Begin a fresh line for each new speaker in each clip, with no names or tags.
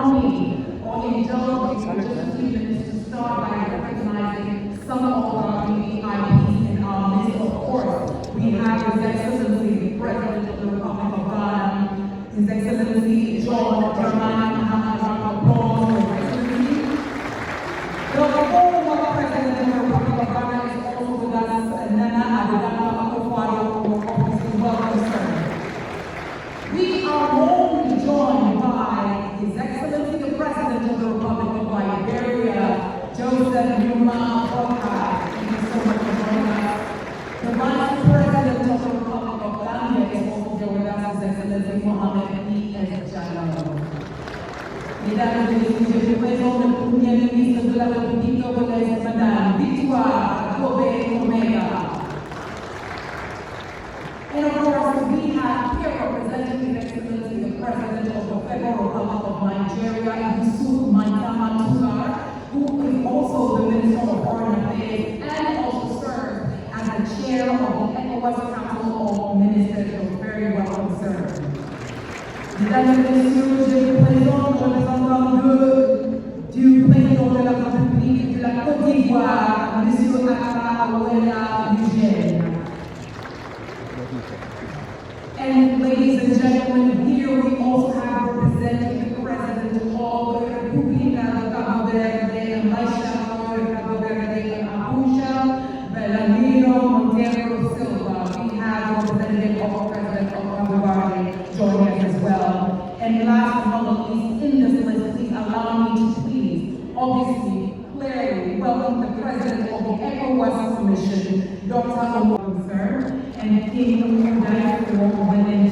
allow me, or indulge me just a few minutes to start by recognizing some of our VIPs in our midst. Of course, we have His Excellency, the President of the Republic of Ghana, His Excellency John Dramani Mahama, His Excellency. The former President of the Republic of Ghana is also with us, Nana Akufo, welcome, sir. We are warmly joined by His Excellency the President of the Republic of Liberia, Joseph Numa Oka. Thank you so much for joining us. The Vice President of the Republic of Gambia is also here with us, His Excellency Mohamed B.S. Jallow. Mesdames et messieurs, je présente le Premier ministre de la République congolaise, Madame Victoire Omega. And of course, we have here representing His Excellency the President of the Federal Republic of Nigeria, Yusuf Maitama, who is also the Minister of Foreign Affairs and also serves as the Chair of the Ecowas Council of Ministers. You're very welcome, sir. Mesdames et messieurs, je vous présente le représentant du président de la République de la Côte d'Ivoire, M. Akufo Addo. And ladies and gentlemen, here we also have representing the President of the República de Cabo Verde, Embaixador de Cabo Verde in Abuja, Belarmino Monteiro Silva. We have representative of the President of Cabo Verde joining us as well. And last but not least, in this list, please allow me to please, obviously, clearly welcome the President of the Ecowas Commission, Dr. Akufo, sir, and King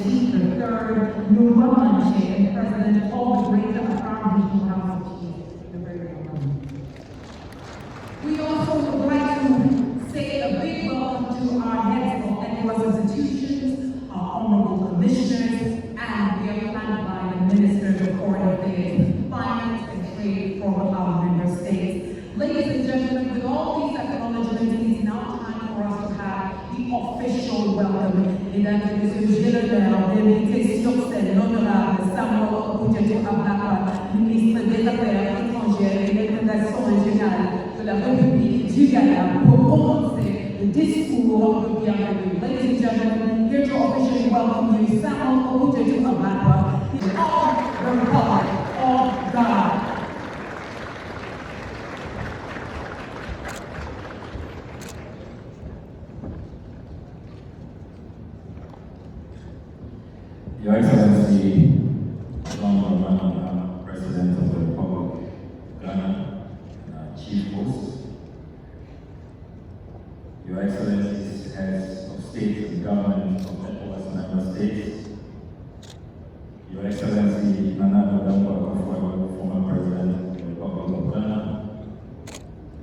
Chief, the third Nuwamanche, and President of the Greater Accra Regional House of Chiefs. You're very welcome. We also would like to say a big welcome to our heads of Ecowas institutions, our honorable commissioners, and we are flanked by the Ministers of Foreign Affairs, Finance and Trade from our member states. Ladies and gentlemen, with all these acknowledgements, it is now time for us to have the official welcome. Mesdames et messieurs, j'ai l'honneur d'inviter sur scène l'honorable Samuel Okudjeto Ablakwa, ministre des Affaires étrangères et des Relations régionales de la République du Ghana, pour prononcer le discours de bienvenue. Ladies and gentlemen, here to officially welcome you, Samuel Okudjeto Ablakwa, of the Republic of Ghana.
Your Excellency, John Mahama, President of the Republic of Ghana, Chief Host, Your Excellencies, Heads of State and Government of Ecowas member states, Your Excellency, Nana Akufo, former President of the Republic of Ghana,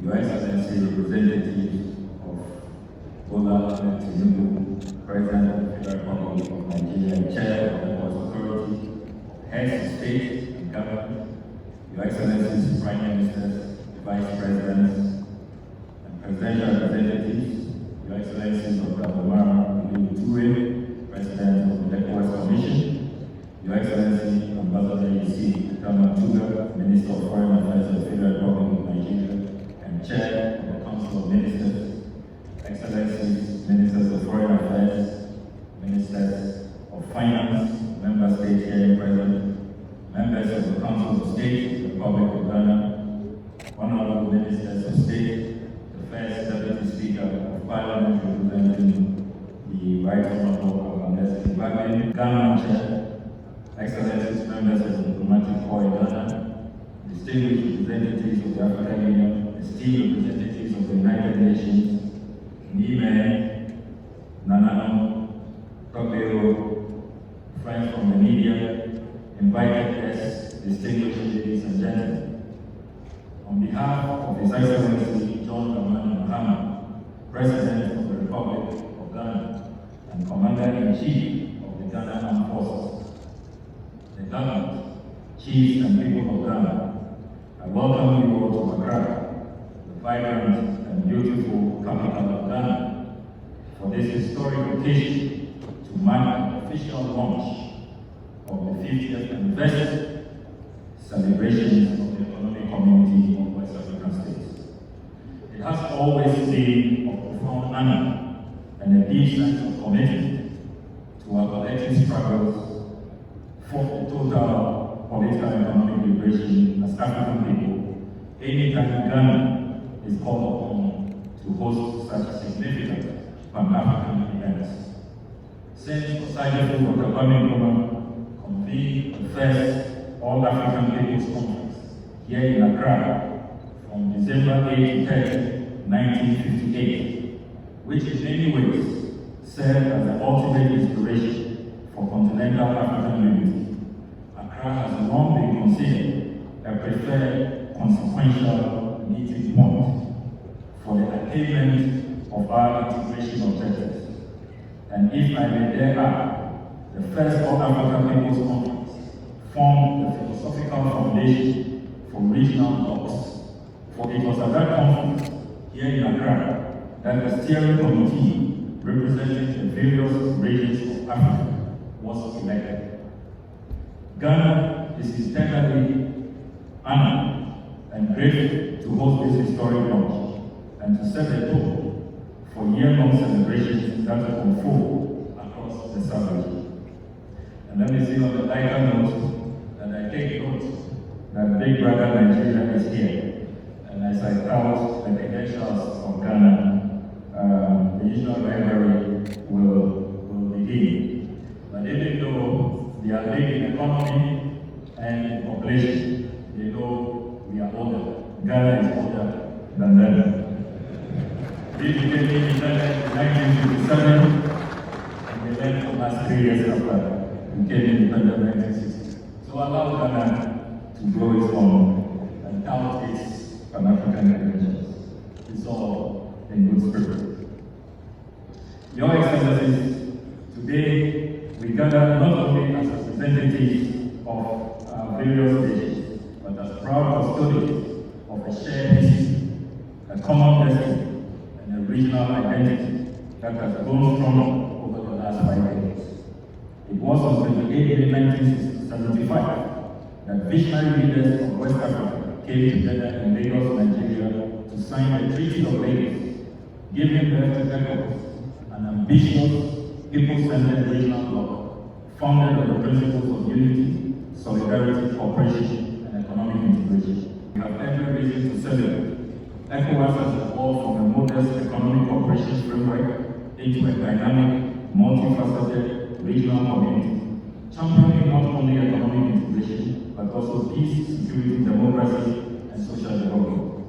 Your Excellency, representatives of Bola Tinubu, President of the Federal Republic of Nigeria and Chair of the Ecowas Authority, Heads of State and Government, Your Excellencies, Prime Ministers, Vice Presidents, and Presidential Representatives, Your Excellencies of Abomar Ture, President of the Ecowas Commission, Your Excellency, Ambassador Yisi Tamatuga, Minister of Foreign Affairs of the Federal Republic of Nigeria and Chair of the Council of Ministers, Excellencies, Ministers of Foreign Affairs, Ministers of Finance, Member States here present, Members of the Council of State, the Republic of Ghana, Honorable Ministers of State, the First Deputy Speaker of Parliament representing the Right Honorable Ambassador Ghana Chair, Excellencies, Members of the Diplomatic Corps in Ghana, distinguished representatives of the African Union, esteemed representatives of the United Nations, Nime, Nanano, Tokyo, friends from the media, invited guests, distinguished ladies and gentlemen. On behalf of His Excellency John Dramani Mahama, President of the Republic of Ghana and Commander-in-Chief of the Ghana Armed Forces, the government, chiefs and people of Ghana, I welcome you all to Accra, the vibrant and beautiful capital of Ghana, for this historic occasion to mark the official launch of the 50th anniversary celebrations of the economic community of West African states. It has always been of profound honor and a deep sense of commitment to our collective struggles for the total political and economic liberation as African people. Anytime Ghana is called upon to host such significant Pan-African events. Since Society for the convened the first All-African People's Conference here in Accra from December 8 to 10, 1958, which in many ways served as the ultimate inspiration for continental African unity. Accra has long been considered a preferred consequential meeting point for the attainment of our integration objectives. And if I may dare add, the first All-African People's Conference formed the philosophical foundation for regional blocks. For it was at that conference, here in Accra, that the steering committee representing the various regions of Africa was elected. Ghana is eternally honored and grateful to host this historic launch and to set a tone for year-long celebrations that will unfold across the South. And let me say on the lighter note that I take note that Big Brother Nigeria is here. And as I tout the credentials of Ghana, the usual library will begin. But even though they are big in economy and in population, they know we are older. Ghana is older than them. We became independent in 1957, and we left for us 3 years after we became independent in 1960. So allow Ghana to grow its own and tout its Pan-African credentials. It's all in good spirit. Your Excellencies, today we gather not only as representatives of our various nations, but as proud custodians of a shared history, a common destiny, and a regional identity that has grown stronger over the last 5 decades. It was on 28 May 1975 that visionary leaders of West Africa came together in Lagos, Nigeria, to sign the Treaty of Lagos, giving birth to Ecowas, an ambitious, people-centered regional bloc founded on the principles of unity, solidarity, cooperation, and economic integration. We have every reason to celebrate. Ecowas has evolved from a modest economic cooperation framework into a dynamic, multifaceted regional community, championing not only economic integration, but also peace, security, democracy, and social development.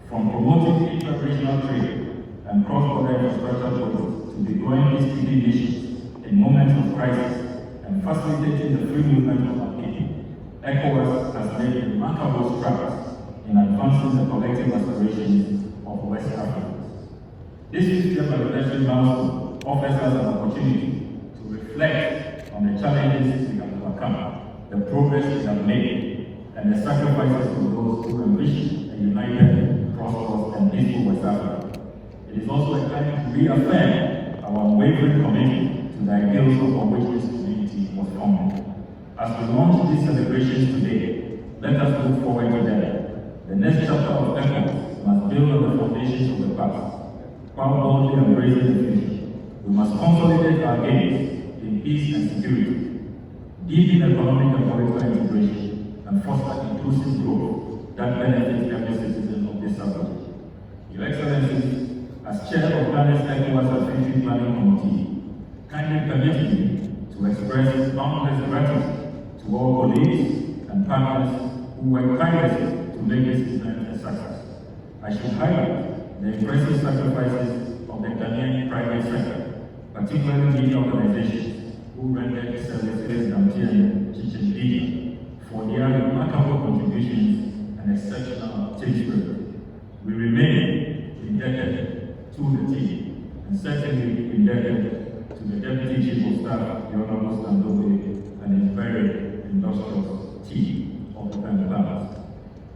From promoting intra-regional trade and cross-border infrastructure projects to deploying peacekeeping missions in moments of crisis and facilitating the free movement of our people, ECOWAS has made remarkable strides in advancing the collective aspirations of West Africans. This 50th anniversary milestone offers us an opportunity to reflect on the challenges we have overcome, the progress we have made, and the sacrifices of those who envision a united, prosperous, and peaceful West Africa. It is also a time to reaffirm our unwavering commitment to the ideals upon which this community was formed. As we launch these celebrations today, let us look forward together. The next chapter of Ecowas must build on the foundations of the past, while boldly embracing the future. We must consolidate our gains in peace and security, deepen economic and political integration, and foster inclusive growth that benefits every citizen of this country. Your Excellencies, as Chair of Ghana's Ecowas Afenyo Planning Committee, kindly permit me to express boundless gratitude to all colleagues and partners who work tirelessly to make this event a success. I should highlight the impressive sacrifices of the Ghanaian private sector, particularly media organizations who rendered services and teaching for their remarkable contributions and exceptional team spirit. We remain indebted to the team and certainly indebted to the Deputy Chief of Staff, the Honorable Addo, and his very industrious team of the plans.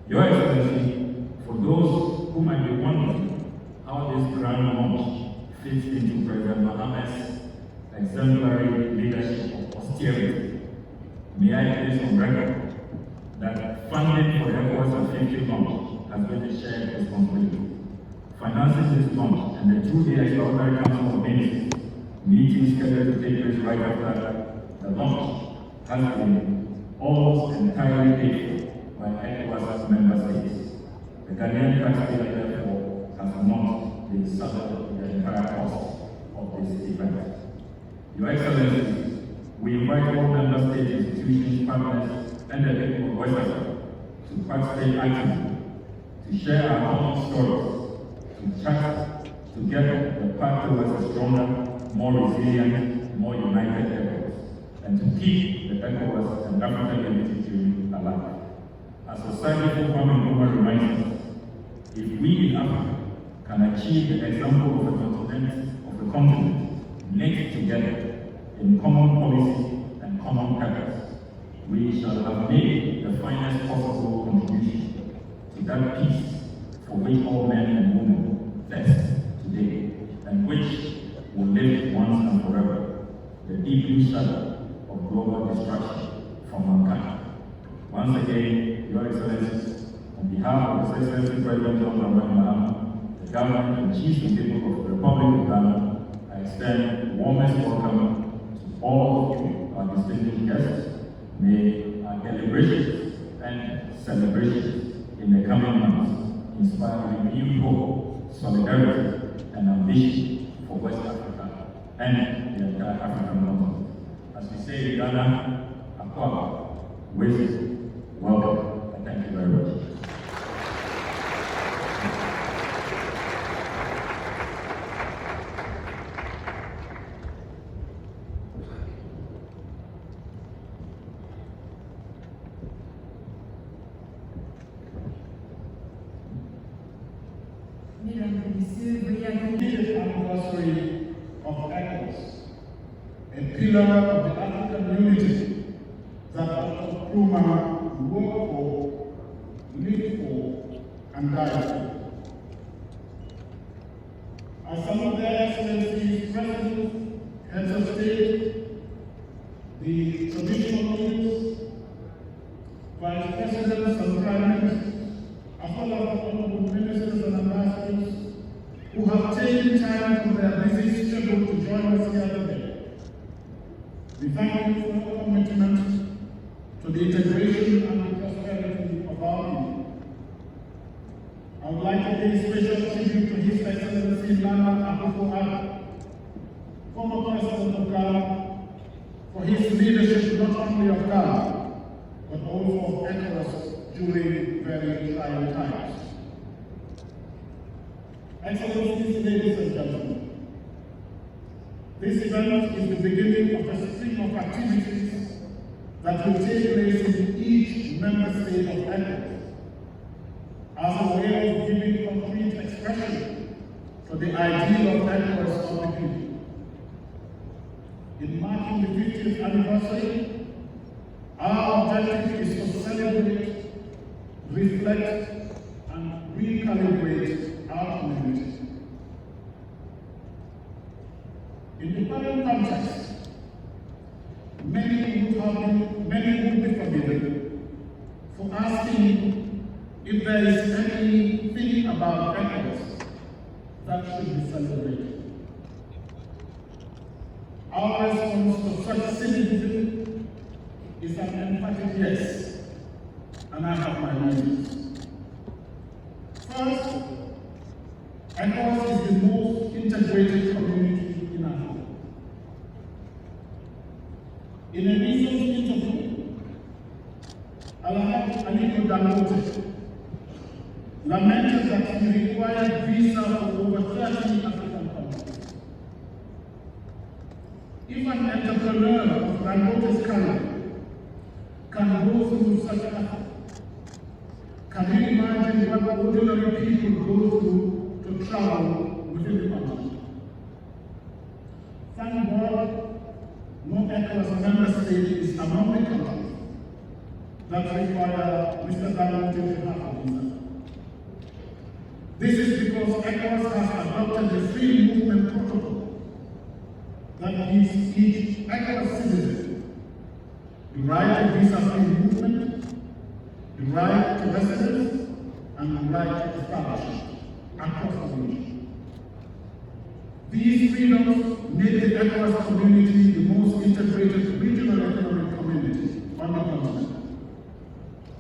Your Excellency, for those who might be wondering how this grand launch fits into President Mahama's exemplary leadership of austerity, may I place on record that funding for Ecowas and Afenyo launch has been a shared responsibility. Financing this launch and the 2-day extraordinary council of ministers meeting scheduled to take place right after the launch has been almost entirely paid for by Ecowas member states. The Ghanaian taxpayer therefore has not been subject to the entire cost of this event. Your Excellency, we invite all member state institutions, partners, and the people of West Africa to participate actively, to share our common stories, to chart together the path towards a stronger, more resilient, more united Ecowas, and to keep the Ecowas and African unity dream alive. As society for Kwame Nkrumah reminds us, if we in Africa can achieve the example of the continent knit together in common policy and common purpose, we shall have made the finest possible contribution to that peace for which all men and women thirst today, and which will live once and forever, the deep blue shadow of global destruction from mankind. Once again, Your Excellency, on behalf of His Excellency President Mahama, the government and chief and people of the Republic of Ghana, I extend the warmest welcome to all of you, our distinguished guests. May our deliberations and celebrations in the coming months inspire renewed hope, solidarity, and ambition for West Africa and the entire African continent. As we say in Ghana, Akwa, wisdom, welcome, and thank you very much.
Anniversary of Ecowas, a pillar of the African unity that Dr. Nkrumah worked for, lived for, and died for. As some of their excellencies, presidents, heads of state, the traditional leaders, vice presidents and prime ministers, as well as honorable ministers and ambassadors, who have taken time from their busy schedule to join us here today. We thank you for your commitment to the integration and the prosperity of our people. I would like to pay special tribute to His Excellency Akufo, Addo, former President of Ghana, for his leadership not only of Ghana, but also of Ecowas during very trying times. Excellencies, ladies and gentlemen, this event is the beginning of a string of activities that will take place in each member state of Ecowas as a way of giving concrete expression to the ideal of Ecowas for the people. In marking the 50th anniversary, our objective is to celebrate, reflect, and recalibrate our community. In the current context, many would be forgiven for asking if there is anything about Ecowas that should be celebrated. Our response to such cynicism is an emphatic yes, and I have my reasons. First, Ecowas is the most integrated community in Africa. In a recent interview, Aliko Dangote lamented that he required visa for over 30 African countries. If an entrepreneur of Dangote's caliber can go through such effort, can you imagine what ordinary people go through to travel within the country? Thank God, no Ecowas member state is among the countries that require Mr. Dangote to have a visa. This is because Ecowas has adopted the free movement protocol that gives each Ecowas citizen the right to visa-free movement, the right right to residence and the right to establishment across the region. These freedoms made the Ecowas community the most integrated regional economic community on the continent.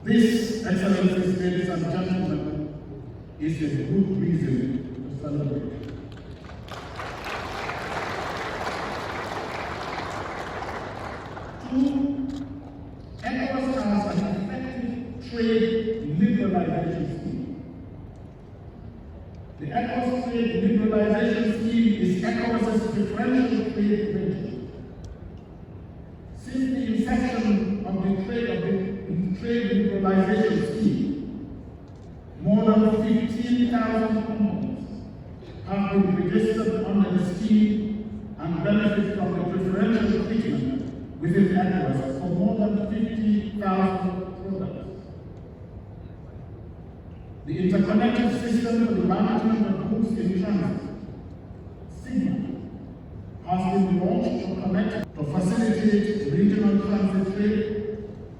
This, Excellencies, ladies and gentlemen, is a good reason to celebrate. Two, Ecowas has an effective trade liberalization scheme. The Ecowas trade liberalization scheme is ECOWAS's preferential trade regime. Since the inception of the trade liberalization scheme, more than 15,000 companies have been registered under the scheme and benefit from the preferential treatment within ECOWAS for more than 50,000 products. The interconnected system for the management of goods in transit, SIGMA, has been launched to facilitate regional transit trade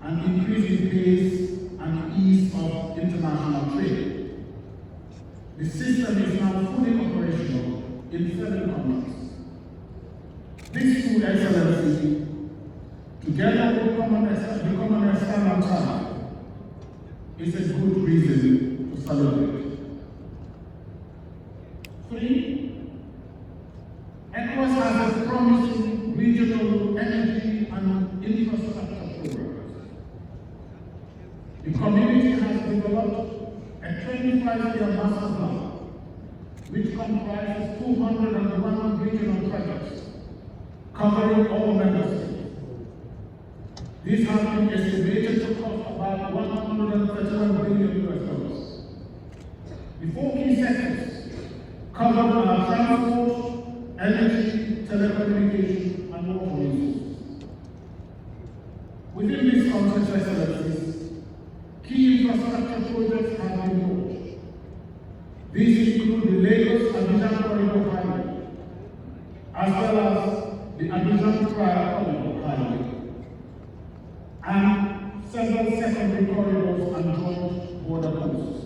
and increase the pace and ease of international trade. The system is now fully operational in 7 countries. These two, Excellencies, together with the common external target, is a good reason to celebrate. 3, ECOWAS has a promising regional energy and infrastructure programs. The community has developed a 25-year master plan, which comprises 201 regional projects covering all member states. This has been estimated to cost about $131 billion. The 4 key sectors cover our transport, energy, telecommunication, and water resources. Within this context, Excellencies, key infrastructure projects have been launched. These include the Lagos-Abidjan Corridor Highway, as well as the Abidjan-Praia Corridor Highway, and several secondary corridors and joint border posts.